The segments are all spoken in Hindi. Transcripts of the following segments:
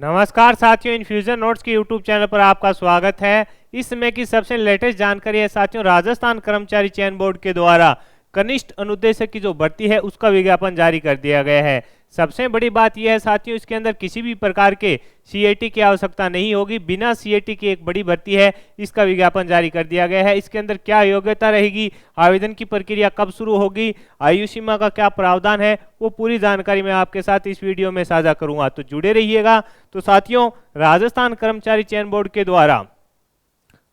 नमस्कार साथियों, इन्फ्यूजन नोट्स के यूट्यूब चैनल पर आपका स्वागत है। इस समय की सबसे लेटेस्ट जानकारी है साथियों, राजस्थान कर्मचारी चयन बोर्ड के द्वारा कनिष्ठ अनुदेशक की जो भर्ती है उसका विज्ञापन जारी कर दिया गया है। सबसे बड़ी बात यह है साथियों, इसके अंदर किसी भी प्रकार के सीएटी की आवश्यकता नहीं होगी। बिना सीएटी की एक बड़ी भर्ती है, इसका विज्ञापन जारी कर दिया गया है। इसके अंदर क्या योग्यता रहेगी, आवेदन की प्रक्रिया कब शुरू होगी, आयु सीमा का क्या प्रावधान है, वो पूरी जानकारी मैं आपके साथ इस वीडियो में साझा करूंगा, तो जुड़े रहिएगा। तो साथियों, राजस्थान कर्मचारी चयन बोर्ड के द्वारा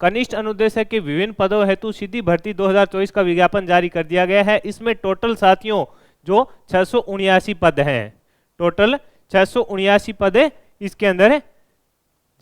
कनिष्ठ अनुदेशक के विभिन्न पदों हेतु सीधी भर्ती 2024 का विज्ञापन जारी कर दिया गया है। इसमें टोटल साथियों जो 679 पद हैं, टोटल 679 पद इसके अंदर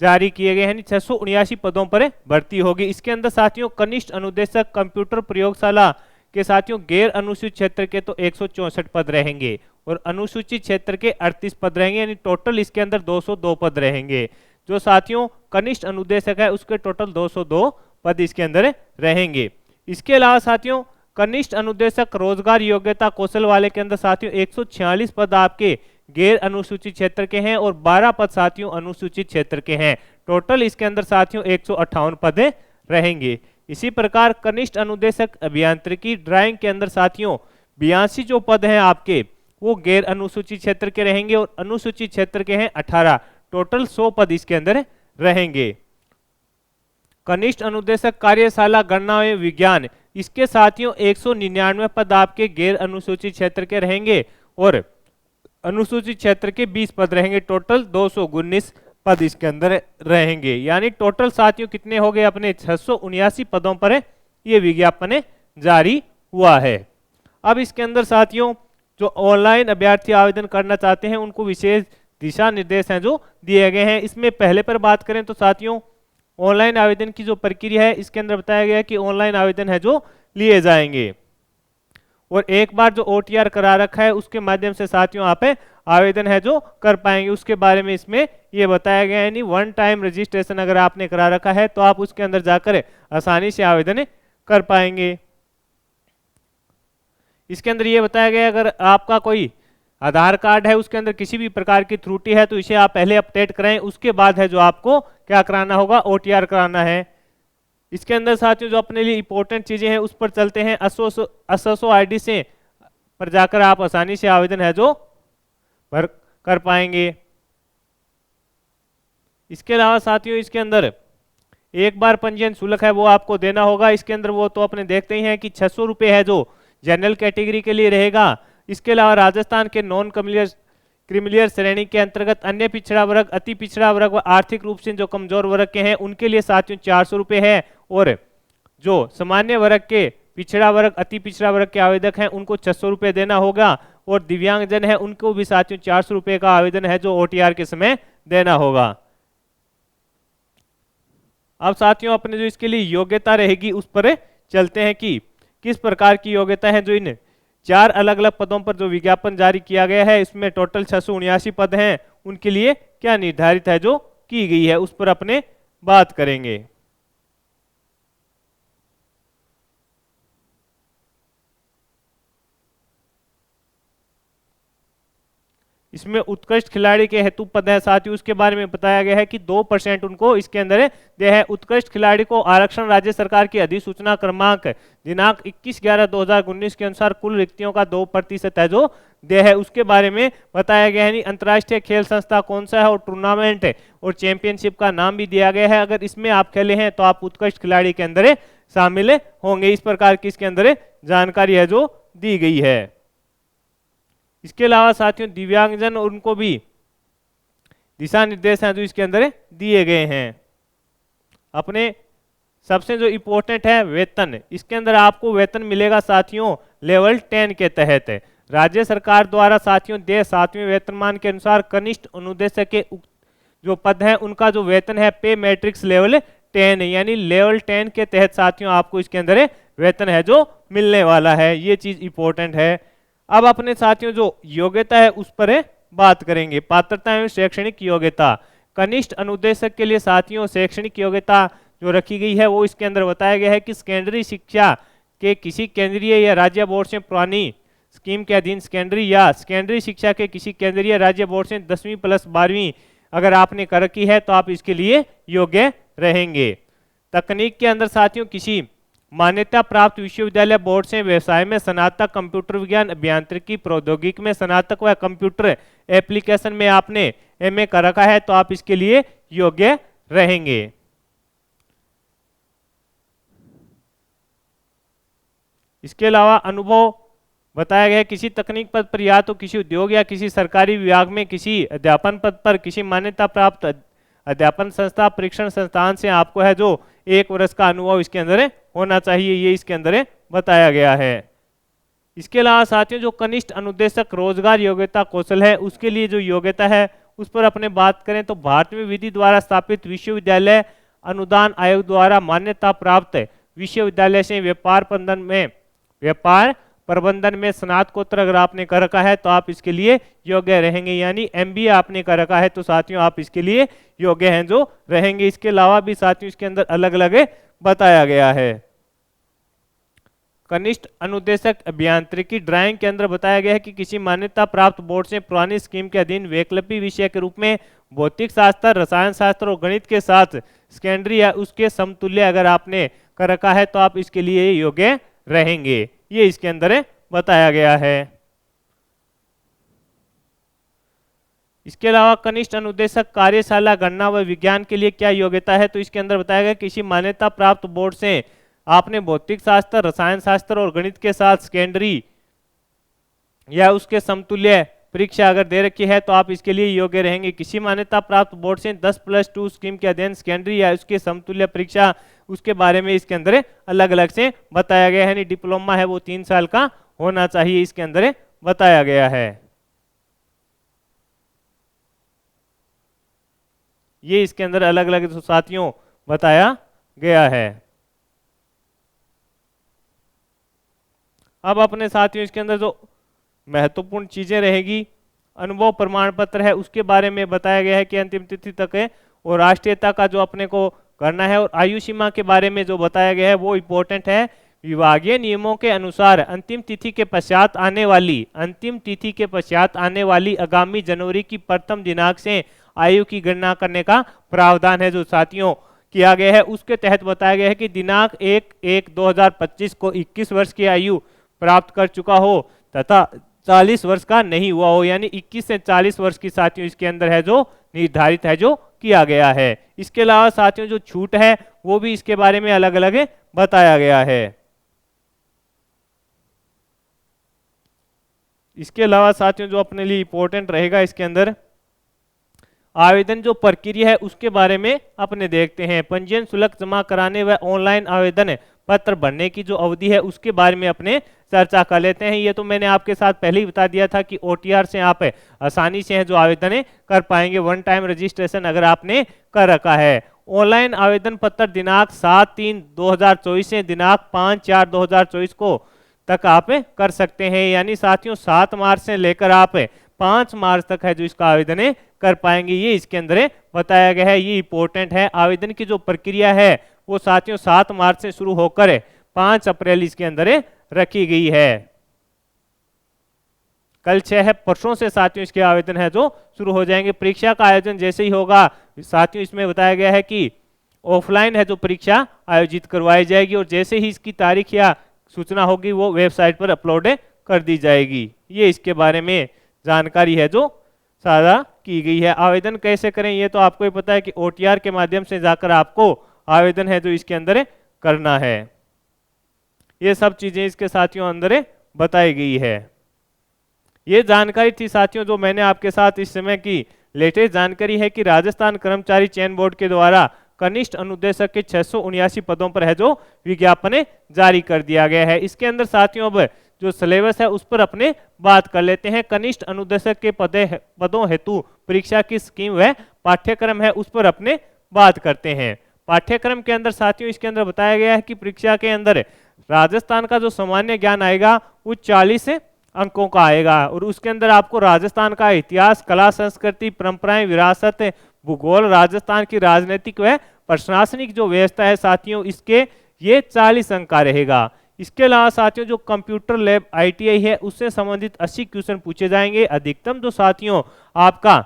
जारी किए गए हैं। 679 पदों पर भर्ती होगी। इसके अंदर साथियों कनिष्ठ अनुदेशक कंप्यूटर प्रयोगशाला के साथियों गैर अनुसूचित क्षेत्र के तो 164 पद रहेंगे और अनुसूचित क्षेत्र के 38 पद रहेंगे, यानी टोटल इसके अंदर 202 पद रहेंगे। जो साथियों कनिष्ठ अनुदेशक है उसके टोटल 202 पद इसके अंदर रहेंगे। इसके अलावा साथियों कनिष्ठ अनुदेशक रोजगार योग्यता कौशल वाले के अंदर साथियों 146 पद आपके गैर अनुसूचित क्षेत्र के हैं और 12 पद साथियों अनुसूचित क्षेत्र के हैं। टोटल इसके अंदर साथियों 158 पद रहेंगे। इसी प्रकार कनिष्ठ अनुदेशक अभियांत्रिकी ड्राइंग के अंदर साथियों 82 जो पद हैं आपके वो गैर अनुसूचित क्षेत्र के रहेंगे और अनुसूचित क्षेत्र के हैं 18। टोटल 100 पद इसके अंदर रहेंगे। कनिष्ठ अनुदेशक कार्यशाला गणना एवं विज्ञान, इसके साथियों 199 पद आपके गैर अनुसूचित क्षेत्र के रहेंगे और अनुसूचित क्षेत्र के 20 पद रहेंगे। टोटल 219 पद इसके अंदर रहेंगे, यानी टोटल साथियों कितने हो गए, अपने 679 पदों पर यह विज्ञापन जारी हुआ है। अब इसके अंदर साथियों जो ऑनलाइन अभ्यर्थी आवेदन करना चाहते हैं उनको विशेष दिशा निर्देश हैं जो दिए गए हैं। इसमें पहले पर बात करें तो साथियों ऑनलाइन आवेदन की जो प्रक्रिया है इसके अंदर बताया गया है कि ऑनलाइन आवेदन है जो लिए जाएंगे और एक बार जो ओटीआर करा रखा है उसके माध्यम से साथियों आप आवेदन है जो कर पाएंगे। उसके बारे में इसमें ये बताया गया है, यानी वन टाइम रजिस्ट्रेशन अगर आपने करा रखा है तो आप उसके अंदर जाकर आसानी से आवेदन कर पाएंगे। इसके अंदर ये बताया गया है अगर आपका कोई आधार कार्ड है उसके अंदर किसी भी प्रकार की त्रुटि है तो इसे आप पहले अपडेट कराएं, उसके बाद है जो आपको क्या कराना होगा, ओटीआर कराना है। इसके अंदर साथियों जो अपने लिए इंपॉर्टेंट चीजें हैं उस पर चलते हैं। असोसो आईडी से पर जाकर आप आसानी से आवेदन है जो भर कर पाएंगे। इसके अलावा साथियों इसके अंदर एक बार पंजीयन शुल्क है वो आपको देना होगा। इसके अंदर वो तो अपने देखते ही हैं कि 600 रुपये है जो जनरल कैटेगरी के लिए रहेगा। इसके अलावा राजस्थान के नॉन क्रिमिलियर श्रेणी के अंतर्गत अन्य पिछड़ा वर्ग, अति पिछड़ा वर्ग व आर्थिक रूप से जो कमजोर वर्ग के हैं उनके लिए साथियों 400 रुपये है और जो सामान्य वर्ग के पिछड़ा वर्ग, अति पिछड़ा वर्ग के आवेदक हैं उनको 600 रुपये देना होगा और दिव्यांगजन है उनको भी साथियों 400 रुपये का आवेदन है जो ओटीआर के समय देना होगा। अब साथियों अपने जो इसके लिए योग्यता रहेगी उस पर चलते हैं कि किस प्रकार की योग्यता है। जो इन 4 अलग अलग पदों पर जो विज्ञापन जारी किया गया है इसमें टोटल 679 पद हैं, उनके लिए क्या निर्धारित है जो की गई है उस पर अपने बात करेंगे। इसमें उत्कृष्ट खिलाड़ी के हेतु पद है साथियों, उसके बारे में बताया गया है कि 2% उनको इसके अंदर दे है। उत्कृष्ट खिलाड़ी को आरक्षण राज्य सरकार की अधिसूचना क्रमांक दिनांक 21/11/2019 के अनुसार कुल रिक्तियों का 2% है जो दे है, उसके बारे में बताया गया है। अंतर्राष्ट्रीय खेल संस्था कौन सा है और टूर्नामेंट और चैंपियनशिप का नाम भी दिया गया है। अगर इसमें आप खेले हैं तो आप उत्कृष्ट खिलाड़ी के अंदर शामिल होंगे। इस प्रकार की इसके अंदर जानकारी है जो दी गई है। इसके अलावा साथियों दिव्यांगजन उनको भी दिशा निर्देश हैं जो इसके अंदर दिए गए हैं। अपने सबसे जो इम्पोर्टेंट है वेतन, इसके अंदर आपको वेतन मिलेगा साथियों लेवल 10 के तहत। राज्य सरकार द्वारा साथियों 7वें वेतनमान के अनुसार कनिष्ठ अनुदेशक के जो पद हैं उनका जो वेतन है पे मैट्रिक्स लेवल 10 यानी लेवल 10 के तहत साथियों आपको इसके अंदर वेतन है जो मिलने वाला है। ये चीज इंपॉर्टेंट है। अब अपने साथियों जो योग्यता है उस पर बात करेंगे। पात्रता एवं शैक्षणिक योग्यता, कनिष्ठ अनुदेशक के लिए साथियों शैक्षणिक योग्यता जो रखी गई है वो इसके अंदर बताया गया है कि सेकेंडरी शिक्षा के किसी केंद्रीय या राज्य बोर्ड से पुरानी स्कीम के अधीन सेकेंडरी या सेकेंडरी शिक्षा के किसी केंद्रीय राज्य बोर्ड से 10वीं + 12वीं अगर आपने कर रखी है तो आप इसके लिए योग्य रहेंगे। तकनीक के अंदर साथियों किसी मान्यता प्राप्त विश्वविद्यालय बोर्ड से व्यवसाय में स्नातक, कंप्यूटर विज्ञान, अभियांत्रिकी, प्रौद्योगिकी में स्नातक व कंप्यूटर एप्लीकेशन में आपने एमए कर रखा है तो आप इसके लिए योग्य रहेंगे। इसके अलावा अनुभव बताया गया है, किसी तकनीक पद पर या तो किसी उद्योग या किसी सरकारी विभाग में किसी अध्यापन पद पर किसी मान्यता प्राप्त अध्यापन संस्था, परीक्षण संस्थान से आपको है जो 1 वर्ष का अनुभव इसके अंदर होना चाहिए, ये इसके अंदर बताया गया है। इसके अलावा साथियों जो कनिष्ठ अनुदेशक रोजगार योग्यता कौशल है उसके लिए जो योग्यता है उस पर अपने बात करें तो भारत में विधि द्वारा स्थापित विश्वविद्यालय अनुदान आयोग द्वारा मान्यता प्राप्त विश्वविद्यालय से व्यापार प्रबंधन में स्नातकोत्तर अगर आपने कर रखा है तो आप इसके लिए योग्य रहेंगे, यानी एमबीए आपने कर रखा है तो साथियों आप इसके लिए योग्य हैं जो रहेंगे। इसके अलावा भी साथियों इसके अंदर अलग अलग बताया गया है। कनिष्ठ अनुदेशक अभियांत्रिकी ड्राइंग के अंदर बताया गया है कि किसी मान्यता प्राप्त बोर्ड से पुरानी स्कीम के अधीन वैकल्पिक विषय के रूप में भौतिक शास्त्र, रसायन शास्त्र और गणित के साथ सेकेंडरी या उसके समतुल्य अगर आपने कर रखा है तो आप इसके लिए योग्य रहेंगे, ये इसके अंदर बताया गया है। इसके अलावा कनिष्ठ अनुदेशक कार्यशाला गणना व विज्ञान के लिए क्या योग्यता है तो इसके अंदर बताया गया किसी मान्यता प्राप्त बोर्ड से आपने भौतिक शास्त्र, रसायन शास्त्र और गणित के साथ सेकेंडरी या उसके समतुल्य परीक्षा अगर दे रखी है तो आप इसके लिए योग्य रहेंगे। किसी मान्यता प्राप्त बोर्ड से 10+2 स्कीम के अध्ययन सेकेंडरी या उसके समतुल्य परीक्षा उसके बारे में इसके अंदर अलग अलग से बताया गया है। डिप्लोमा है वो 3 साल का होना चाहिए, इसके अंदर बताया गया है। ये इसके अंदर अलग अलग साथियों बताया गया है। अब अपने साथियों इसके अंदर जो महत्वपूर्ण चीजें रहेगी, अनुभव प्रमाण पत्र है उसके बारे में बताया गया है कि अंतिम तिथि तक है, और राष्ट्रीयता का जो अपने को करना है, और आयु सीमा के बारे में जो बताया गया है वो इम्पोर्टेंट है। विभागीय नियमों के अनुसार अंतिम तिथि के पश्चात आने वाली आगामी जनवरी की प्रथम दिनांक से आयु की गणना करने का प्रावधान है जो साथियों किया गया है। उसके तहत बताया गया है कि दिनांक 1/1/2025 को 21 वर्ष की आयु प्राप्त कर चुका हो तथा 40 वर्ष का नहीं हुआ हो, यानी 21 से 40 वर्ष की साथियों इसके अंदर है जो निर्धारित है जो किया गया है। इसके अलावा साथियों जो छूट है वो भी इसके बारे में अलग अलग बताया गया है। इसके अलावा साथियों जो अपने लिए इंपॉर्टेंट रहेगा इसके अंदर आवेदन जो प्रक्रिया है उसके बारे में अपने देखते हैं। पंजीयन शुल्क जमा कराने व ऑनलाइन आवेदन पत्र भरने की जो अवधि है उसके बारे में अपने चर्चा कर लेते हैं। ये तो मैंने आपके साथ पहले ही बता दिया था कि ओटीआर से आप आसानी से है जो आवेदन कर पाएंगे, 1 टाइम रजिस्ट्रेशन अगर आपने कर रखा है। ऑनलाइन आवेदन पत्र दिनांक 7/3/2024 से दिनांक 5/4/2024 को तक आप कर सकते हैं, यानी साथियों 7 मार्च से लेकर आप 5 मार्च तक है जो इसका आवेदन कर पाएंगे, ये इसके अंदर बताया गया है। ये इंपॉर्टेंट है। आवेदन की जो प्रक्रिया है वो साथियों 7 मार्च से शुरू होकर 5 अप्रैल इसके अंदर रखी गई है। कल 6 है, परसों से साथियों इसके आवेदन है जो शुरू हो जाएंगे। परीक्षा का आयोजन जैसे ही होगा साथियों इसमें बताया गया है कि ऑफलाइन है जो परीक्षा आयोजित करवाई जाएगी, और जैसे ही इसकी तारीख या सूचना होगी वो वेबसाइट पर अपलोड कर दी जाएगी। ये इसके बारे में जानकारी है जो साझा की गई है। आवेदन कैसे करें ये तो आपको ही पता है कि ओटीआर के माध्यम से जाकर आपको आवेदन है जो इसके अंदर करना है। ये सब चीजें इसके साथियों अंदर बताई गई है। ये जानकारी थी साथियों जो मैंने आपके साथ इस समय की लेटेस्ट जानकारी है कि राजस्थान कर्मचारी चयन बोर्ड के द्वारा कनिष्ठ अनुदेशक के 679 पदों पर है जो विज्ञापन जारी कर दिया गया है। इसके अंदर साथियों अब जो सिलेबस है उस पर अपने बात कर लेते हैं। कनिष्ठ अनुदेशक के पदों हेतु परीक्षा की स्कीम व पाठ्यक्रम है उस पर अपने बात करते हैं। पाठ्यक्रम के अंदर साथियों इसके अंदर बताया गया है कि परीक्षा के अंदर राजस्थान का जो सामान्य ज्ञान आएगा वो 40 अंकों का आएगा, और उसके अंदर आपको राजस्थान का इतिहास, कला, संस्कृति, परंपराएं, विरासत, भूगोल, राजस्थान की राजनीतिक व प्रशासनिक जो व्यवस्था है साथियों इसके ये 40 अंक का रहेगा। इसके अलावा साथियों जो कंप्यूटर लैब आईटीआई है उससे संबंधित 80 क्वेश्चन पूछे जाएंगे। अधिकतम जो साथियों आपका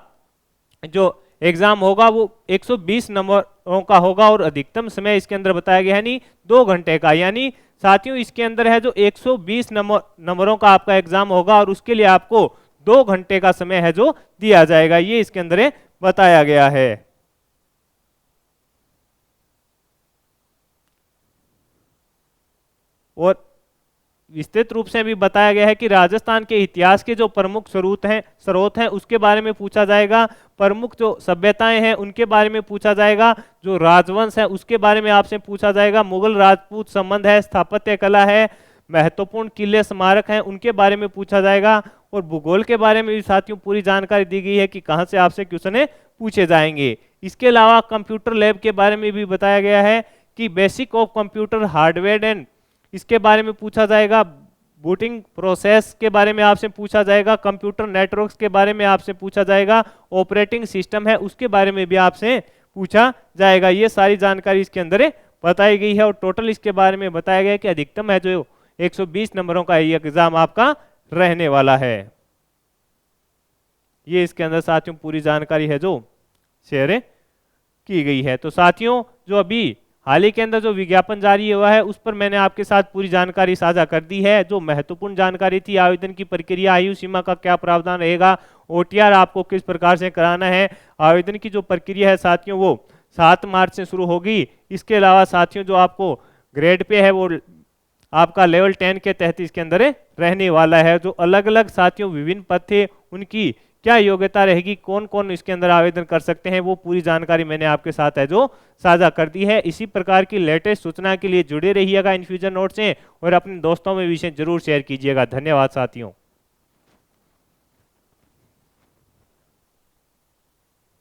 जो एग्जाम होगा वो 120 नंबरों का होगा और अधिकतम समय इसके अंदर बताया गया है यानी 2 घंटे का। यानी साथियों इसके अंदर है जो 120 नंबरों का आपका एग्जाम होगा और उसके लिए आपको 2 घंटे का समय है जो दिया जाएगा, ये इसके अंदर बताया गया है। और विस्तृत रूप से भी बताया गया है कि राजस्थान के इतिहास के जो प्रमुख स्रोत हैं उसके बारे में पूछा जाएगा, प्रमुख जो सभ्यताएं हैं उनके बारे में पूछा जाएगा, जो राजवंश है उसके बारे में आपसे पूछा जाएगा, मुगल राजपूत संबंध है, स्थापत्य कला है, महत्वपूर्ण किले स्मारक हैं उनके बारे में पूछा जाएगा, और भूगोल के बारे में भी साथियों पूरी जानकारी दी गई है कि कहां से आपसे क्वेश्चन पूछे जाएंगे। इसके अलावा कंप्यूटर लैब के बारे में भी बताया गया है कि basic of computer hardware and इसके बारे में पूछा जाएगा, बूटिंग प्रोसेस के बारे में आपसे पूछा जाएगा, कंप्यूटर नेटवर्क्स के बारे में आपसे पूछा जाएगा, ऑपरेटिंग सिस्टम है उसके बारे में भी आपसे पूछा जाएगा। ये सारी जानकारी इसके अंदर बताई गई है और टोटल इसके बारे में बताया गया है कि अधिकतम है जो 120 नंबरों का ये एग्जाम आपका रहने वाला है। ये इसके अंदर साथियों पूरी जानकारी है जो शेयर की गई है। तो साथियों जो अभी हाल ही के अंदर जो विज्ञापन जारी हुआ है उस पर मैंने आपके साथ पूरी जानकारी साझा कर दी है। जो महत्वपूर्ण जानकारी थी, आवेदन की प्रक्रिया, आयु सीमा का क्या प्रावधान रहेगा, ओटीआर आपको किस प्रकार से कराना है, आवेदन की जो प्रक्रिया है साथियों वो 7 मार्च से शुरू होगी। इसके अलावा साथियों जो आपको ग्रेड पे है वो आपका लेवल 10 के तहत इसके अंदर रहने वाला है। जो अलग अलग साथियों विभिन्न पद थे उनकी क्या योग्यता रहेगी, कौन कौन इसके अंदर आवेदन कर सकते हैं, वो पूरी जानकारी मैंने आपके साथ है जो साझा कर दी है। इसी प्रकार की लेटेस्ट सूचना के लिए जुड़े रहिएगा इन्फ्यूजन नोट से और अपने दोस्तों में भी इसे जरूर शेयर कीजिएगा। धन्यवाद साथियों।